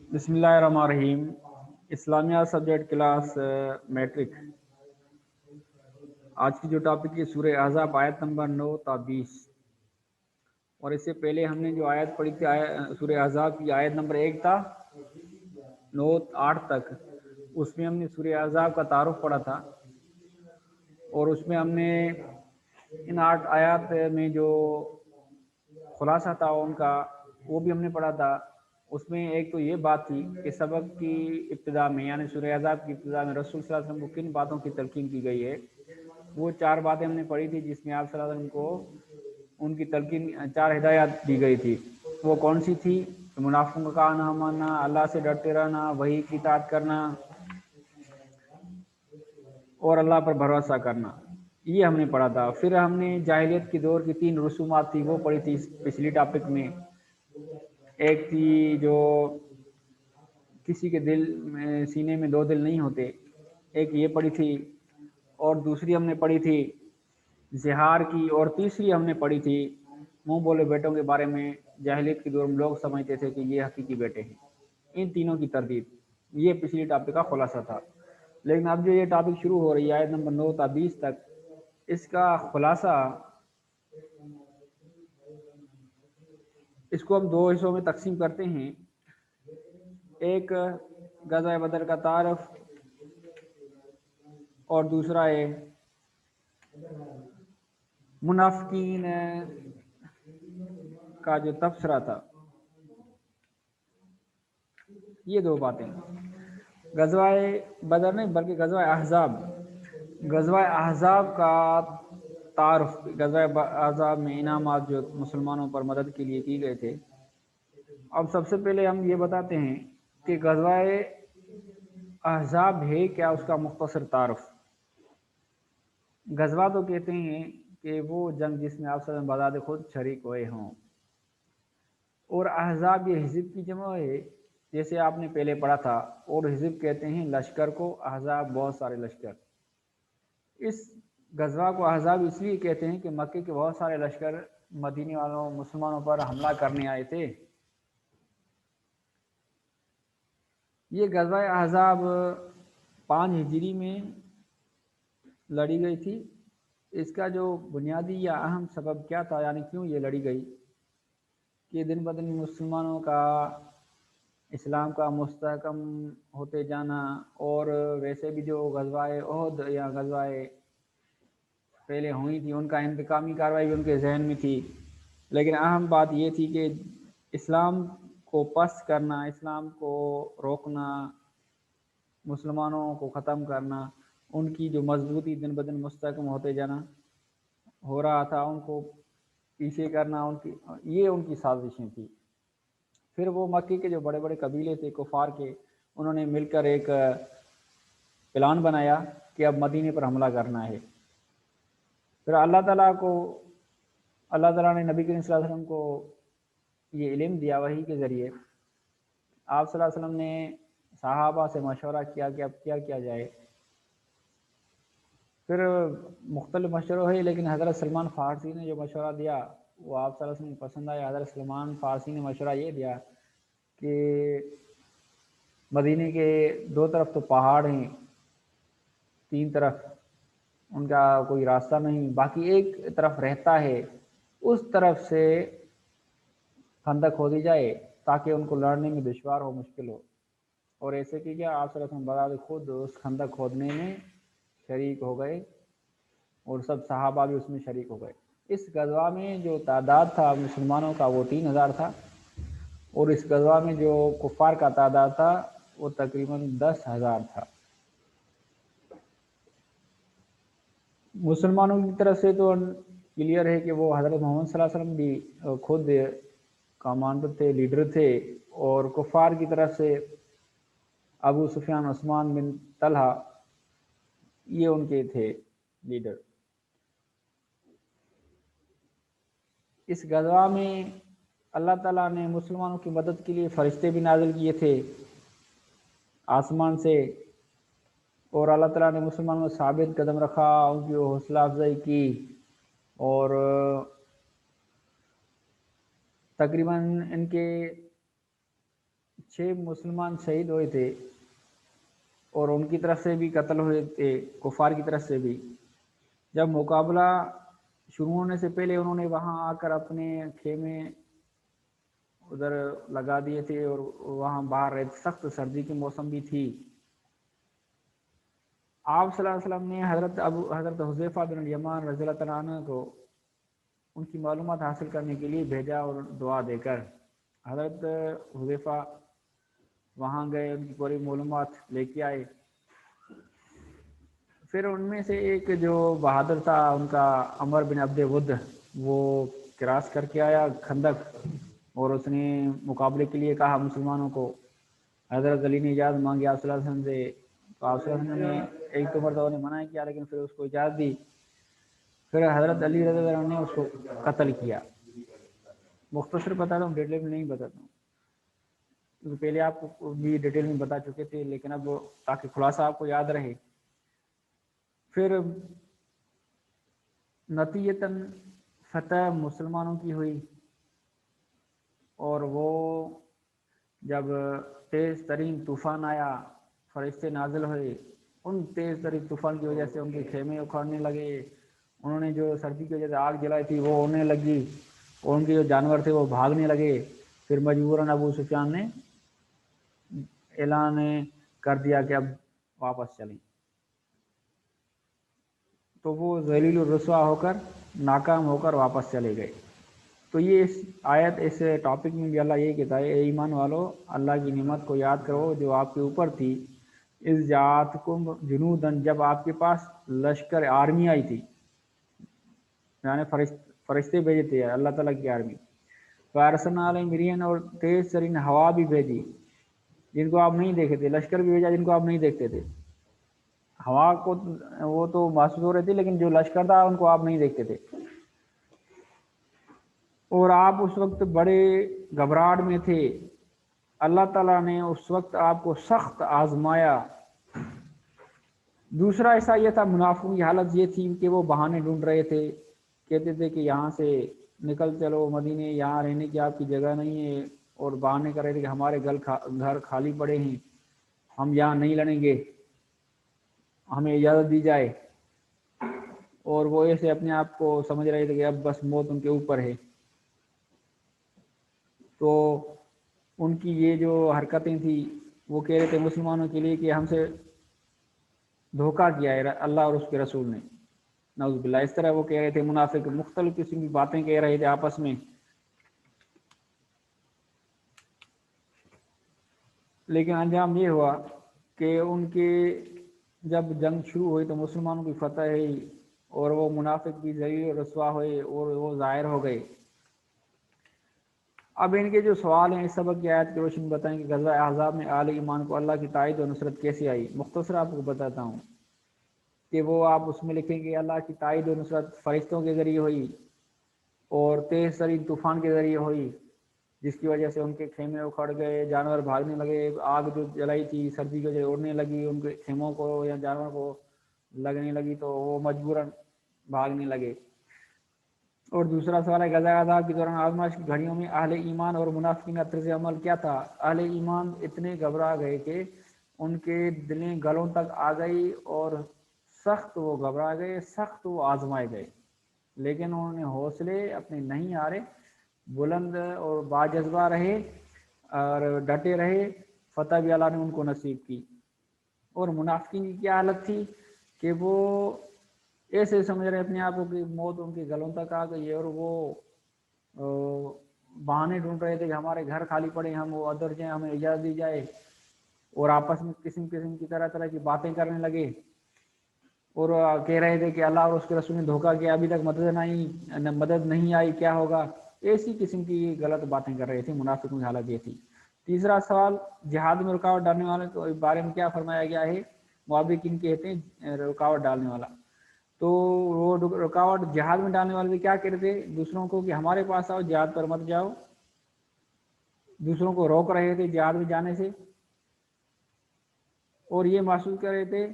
بسم اللہ الرحمن الرحیم۔ اسلامیہ سبجیکٹ کلاس میٹرک۔ آج کی جو ٹاپک ہے سورہ احزاب آیت نمبر 9 تا 20، اور اس سے پہلے ہم نے جو آیت پڑھی تھی سورہ احزاب کی آیت نمبر 1 تا 8 تک، اس میں ہم نے سورہ احزاب کا تعارف پڑھا تھا، اور اس میں ہم نے ان 8 آیات میں جو خلاصہ تھا ان کا وہ بھی ہم نے پڑھا تھا۔ اس میں ایک تو یہ بات تھی کہ سبق کی ابتدا میں یعنی سورہ احزاب کی ابتدا میں رسول صلی اللہ علیہ وسلم کو کن باتوں کی تلقین کی گئی ہے۔ وہ 4 باتیں ہم نے پڑھی تھی جس میں آپ صلی اللہ علیہ وسلم کو ان کی تلقین 4 ہدایات دی گئی تھی۔ وہ کون سی تھی؟ منافقوں کا نہ ماننا، اللہ سے ڈرتے رہنا، وحی کی اطاعت کرنا اور اللہ پر بھروسہ کرنا، یہ ہم نے پڑھا تھا۔ پھر ہم نے جاہلیت کے دور کی 3 رسومات تھی وہ پڑھی تھی پچھلی ٹاپک میں۔ ایک تھی جو کسی کے دل میں سینے میں 2 دل نہیں ہوتے، ایک یہ پڑھی تھی، اور دوسری ہم نے پڑھی تھی زہار کی، اور تیسری ہم نے پڑھی تھی منہ بولے بیٹوں کے بارے میں۔ جاہلیت کے دور میں لوگ سمجھتے تھے کہ یہ حقیقی بیٹے ہیں۔ ان تینوں کی تردید، یہ پچھلی ٹاپک کا خلاصہ تھا۔ لیکن اب جو یہ ٹاپک شروع ہو رہی ہے آیت نمبر 9 تا 20 تک، اس کا خلاصہ اس کو ہم 2 حصوں میں تقسیم کرتے ہیں۔ ایک غزوہ بدر کا تعارف، اور دوسرا ہے منافقین کا جو تبصرہ تھا۔ یہ 2 باتیں، غزوہ بدر نہیں بلکہ غزوہ احزاب۔ غزوہ احزاب کا تعارف، غزوہ احزاب میں انعامات جو مسلمانوں پر مدد کے لیے کی گئے تھے۔ اب سب سے پہلے ہم یہ بتاتے ہیں کہ غزوہ احزاب ہے کیا، اس کا مختصر تعارف۔ غزوہ تو کہتے ہیں کہ وہ جنگ جس میں آپ صلی اللہ علیہ وسلم بذات خود شریک ہوئے ہوں، اور احزاب یہ حزب کی جمع ہے جیسے آپ نے پہلے پڑھا تھا، اور حزب کہتے ہیں لشکر کو، احزاب بہت سارے لشکر۔ اس غزوہ کو احزاب اس لیے کہتے ہیں کہ مکے کے بہت سارے لشکر مدینے والوں مسلمانوں پر حملہ کرنے آئے تھے۔ یہ غزوہ احزاب 5 ہجری میں لڑی گئی تھی۔ اس کا جو بنیادی یا اہم سبب کیا تھا، یعنی کیوں یہ لڑی گئی، کہ دن بدن مسلمانوں کا اسلام کا مستحکم ہوتے جانا، اور ویسے بھی جو غزوہ احد یا غزوہ پہلے ہوئی تھی ان کا انتقامی کارروائی بھی ان کے ذہن میں تھی۔ لیکن اہم بات یہ تھی کہ اسلام کو پست کرنا، اسلام کو روکنا، مسلمانوں کو ختم کرنا، ان کی جو مضبوطی دن بدن مستحکم ہوتے جانا ہو رہا تھا، ان کو پیچھے کرنا، یہ ان کی سازشیں تھی۔ پھر وہ مکے کے جو بڑے بڑے قبیلے تھے کفار کے، انہوں نے مل کر ایک پلان بنایا کہ اب مدینے پر حملہ کرنا ہے۔ پھر اللہ تعالیٰ نے نبی کریم صلی اللہ علیہ وسلم کو یہ علم دیا وحی کے ذریعے۔ آپ صلی اللہ علیہ وسلم نے صحابہ سے مشورہ کیا کہ اب کیا کیا جائے۔ پھر مختلف مشورے ہوئے، لیکن حضرت سلمان فارسی نے جو مشورہ دیا وہ آپ صلی اللہ علیہ وسلم کو پسند آیا۔ حضرت سلمان فارسی نے مشورہ یہ دیا کہ مدینے کے 2 طرف تو پہاڑ ہیں، 3 طرف ان کا کوئی راستہ نہیں، باقی ایک طرف رہتا ہے، اس طرف سے خندق کھودی جائے تاکہ ان کو لڑنے میں دشوار ہو، مشکل ہو۔ اور ایسے کہ کیا آپ صلی اللہ علیہ وسلم بذات خود اس خندق کھودنے میں شریک ہو گئے، اور سب صحابہ بھی اس میں شریک ہو گئے۔ اس غزوہ میں جو تعداد تھا مسلمانوں کا وہ 3000 تھا، اور اس غزوہ میں جو کفار کا تعداد تھا وہ تقریباً 10,000 تھا۔ مسلمانوں کی طرف سے تو کلیئر ہے کہ وہ حضرت محمد صلی اللہ علیہ وسلم بھی خود کمانڈر تھے، لیڈر تھے، اور کفار کی طرف سے ابو سفیان، عثمان بن طلحہ، یہ ان کے تھے لیڈر۔ اس غزوہ میں اللہ تعالیٰ نے مسلمانوں کی مدد کے لیے فرشتے بھی نازل کیے تھے آسمان سے، اور اللہ تعالیٰ نے مسلمانوں کو ثابت قدم رکھا، ان کی حوصلہ افزائی کی، اور تقریباً ان کے 6 مسلمان شہید ہوئے تھے اور ان کی طرف سے بھی قتل ہوئے تھے، کفار کی طرف سے بھی۔ جب مقابلہ شروع ہونے سے پہلے انہوں نے وہاں آ کر اپنے خیمے ادھر لگا دیے تھے اور وہاں باہر رہے، سخت سردی کے موسم بھی تھی۔ آپ صلی اللہ علیہ وسلم نے حضرت حذیفہ بن الیمان رضی اللہ تعالیٰ عنہ کو ان کی معلومات حاصل کرنے کے لیے بھیجا اور دعا دے کر حضرت حذیفہ وہاں گئے، ان کی پوری معلومات لے کے آئے۔ پھر ان میں سے ایک جو بہادر تھا ان کا عمر بن عبد ود، وہ کراس کر کے آیا خندق، اور اس نے مقابلے کے لیے کہا مسلمانوں کو۔ حضرت علی نے اجازت مانگی آپ صلی اللہ علیہ وسلم سے، تو آپ صلی اللہ علیہ وسلم نے ایک دو مرتبہ نے منع کیا، لیکن پھر اس کو اجازت دی۔ پھر حضرت علی رضی اللہ عنہ نے اس کو قتل کیا۔ مختصر بتاتا ہوں، ڈیٹیل میں نہیں بتاتا ہوں، کیونکہ پہلے آپ کو بھی ڈیٹیل میں بتا چکے تھے، لیکن اب تاکہ خلاصہ آپ کو یاد رہے۔ پھر نتیجتاً فتح مسلمانوں کی ہوئی، اور وہ جب تیز ترین طوفان آیا، فرشتے نازل ہوئے، ان تیز ترین طوفان کی وجہ سے ان کے خیمے اکھڑنے لگے، انہوں نے جو سردی کی وجہ سے آگ جلائی تھی وہ ہونے لگی، اور ان کے جو جانور تھے وہ بھاگنے لگے۔ پھر مجبوراً ابو سفیان نے اعلان کر دیا کہ اب واپس چلیں، تو وہ ذلیل الرسوا ہو کر ناکام ہو کر واپس چلے گئے۔ تو یہ اس آیت، اس ٹاپک میں بھی اللہ یہی کہتا ہے، اے ایمان والو اللہ کی نعمت کو یاد کرو جو آپ کے اوپر تھی، اذ جاءتکم جنودن، جب آپ کے پاس لشکر آرمی آئی تھی، یعنی فرشتے بھیجے تھے اللہ تعالیٰ کی آرمی۔ فارسلنا علیہم ريحا، اور تیز ترین ہوا بھی بھیجی جن کو آپ نہیں دیکھتے تھے، لشکر بھی بھیجا جن کو آپ نہیں دیکھتے تھے۔ ہوا کو وہ تو محسوس ہو رہے تھے، لیکن جو لشکر تھا ان کو آپ نہیں دیکھتے تھے، اور آپ اس وقت بڑے گھبراہٹ میں تھے۔ اللہ تعالیٰ نے اس وقت آپ کو سخت آزمایا۔ دوسرا ایسا یہ تھا، منافقوں کی حالت یہ تھی کہ وہ بہانے ڈھونڈ رہے تھے، کہتے تھے کہ یہاں سے نکل چلو مدینے، یہاں رہنے کی آپ کی جگہ نہیں ہے، اور بہانے کر رہے تھے کہ ہمارے گھر خالی پڑے ہیں، ہم یہاں نہیں لڑیں گے، ہمیں اجازت دی جائے۔ اور وہ ایسے اپنے آپ کو سمجھ رہے تھے کہ اب بس موت ان کے اوپر ہے۔ تو ان کی یہ جو حرکتیں تھیں، وہ کہہ رہے تھے مسلمانوں کے لیے کہ ہم سے دھوکہ کیا ہے اللہ اور اس کے رسول نے، نعوذ باللہ۔ اس طرح وہ کہہ رہے تھے، منافق مختلف قسم کی باتیں کہہ رہے تھے آپس میں، لیکن انجام یہ ہوا کہ ان کے جب جنگ شروع ہوئی تو مسلمانوں کی فتح ہوئی، اور وہ منافق بھی ذلیل و رسوا ہوئے اور وہ ظاہر ہو گئے۔ اب ان کے جو سوال ہیں اس سبق کی آیت کی روشنی میں بتائیں کہ غزوہ احزاب میں اہل ایمان کو اللہ کی تائید و نصرت کیسے آئی۔ مختصر آپ کو بتاتا ہوں کہ وہ آپ اس میں لکھیں گے اللہ کی تائید و نصرت فرشتوں کے ذریعے ہوئی، اور تیز ترین طوفان کے ذریعے ہوئی، جس کی وجہ سے ان کے خیمے اکھڑ گئے، جانور بھاگنے لگے، آگ جو جلائی تھی سردی کی وجہ سے اڑنے لگی، ان کے خیموں کو یا جانور کو لگنے لگی تو وہ مجبوراً بھاگنے لگے۔ اور دوسرا سوال ہے غزوہ احزاب کے دوران آزمائش کی گھڑیوں میں اہل ایمان اور منافقین کا طرز عمل کیا تھا۔ اہل ایمان اتنے گھبرا گئے کہ ان کے دلیں گلوں تک آ گئی، اور سخت وہ گھبرا گئے، سخت وہ آزمائے گئے، لیکن انہوں نے حوصلے اپنے نہیں ہارے، بلند اور باجذبہ رہے اور ڈٹے رہے، فتح بھی اللہ نے ان کو نصیب کی۔ اور منافقین کی کیا حالت تھی کہ وہ ایسے سمجھ رہے اپنے آپ کو کہ موت ان کے گلوں تک آ گئی ہے، اور وہ بہانے ڈھونڈ رہے تھے کہ ہمارے گھر خالی پڑے، ہم وہ ادھر جائیں، ہمیں اجازت دی جائے، اور آپس میں قسم کی طرح کی باتیں کرنے لگے، اور کہہ رہے تھے کہ اللہ اور اس کے رسول نے دھوکہ کیا، ابھی تک مدد نہیں آئی، کیا ہوگا۔ ایسی قسم کی غلط باتیں کر رہے تھے، منافقوں کی حالت یہ تھی۔ تیسرا سوال، جہاد میں رکاوٹ ڈالنے والے کے بارے میں کیا فرمایا گیا ہے۔ موافقین کہتے ہیں رکاوٹ ڈالنے والا، تو وہ رکاوٹ جہاد میں ڈالنے والے کیا کہتے تھے دوسروں کو کہ ہمارے پاس آؤ، جہاد پر مت جاؤ، دوسروں کو روک رہے تھے جہاد میں جانے سے، اور یہ محسوس کر رہے تھے،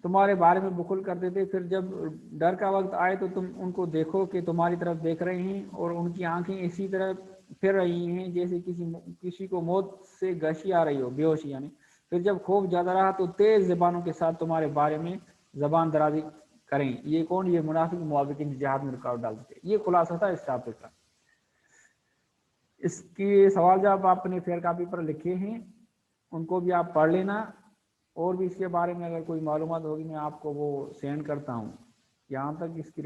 تمہارے بارے میں بخل کرتے تھے، پھر جب ڈر کا وقت آئے تو تم ان کو دیکھو کہ تمہاری طرف دیکھ رہے ہیں، اور ان کی آنکھیں اسی طرح پھر رہی ہیں جیسے کسی کو موت سے گشی آ رہی ہو، بے ہوشی یعنی. پھر جب خوف زیادہ رہا تو تیز زبانوں کے ساتھ تمہارے بارے میں زبان درازی کریں. یہ کون؟ یہ منافق موافقین جہاد میں رکاوٹ ڈالتے. یہ خلاصہ تھا اس ٹاپک کا. اس کے سوال جواب آپ نے فیئر کاپی پر لکھے ہیں، ان کو بھی آپ پڑھ لینا. اور بھی اس کے بارے میں اگر کوئی معلومات ہوگی میں آپ کو وہ سینڈ کرتا ہوں. یہاں تک اس کی